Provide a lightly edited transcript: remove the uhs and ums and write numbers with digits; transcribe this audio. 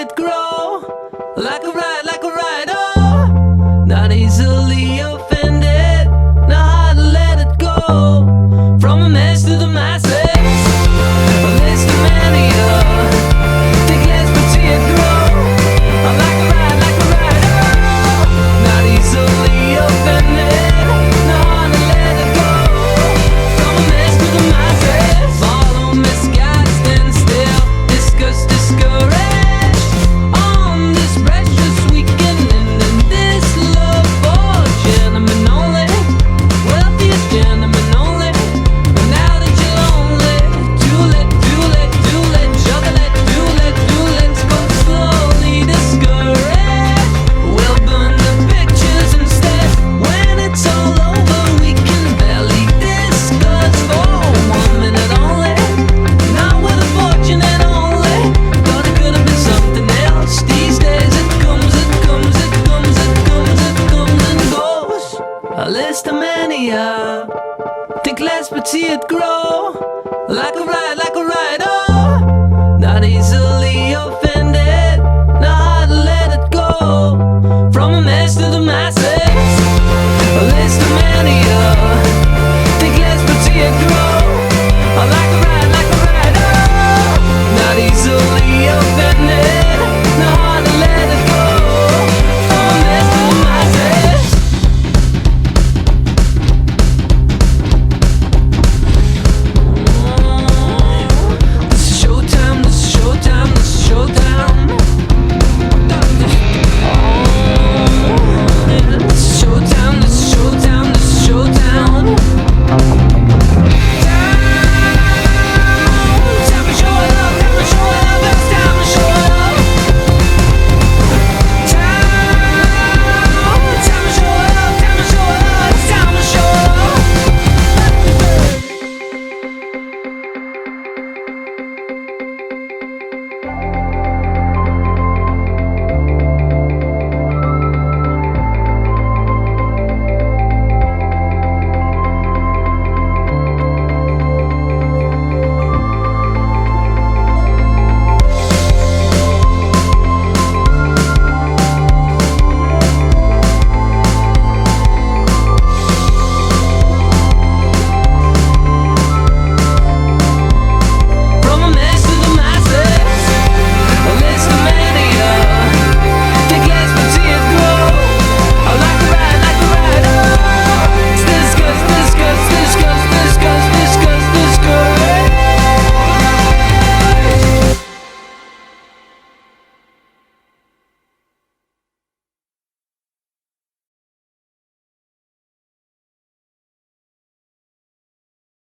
it grow like a ride, oh, not easily offended, know how to let it go. From a mess to the masses, a list of mania. Think less but see it grow like a ride, oh, not easily offended, know how to let it go. From a mess to the masses, follow misguided, stand still, discuss, discouraged on this precious weekend and in this love for gentlemen only, wealthiest gentlemen only. But now that you're lonely, too late, juggle it, let's go slowly, discouraged. We'll burn the pictures instead. When it's all over, we can barely discuss for 1 minute only. Not with a fortune and only. Thought it could have been something else. These days it comes and goes. A list of mania. Think less but see it grow like a ride,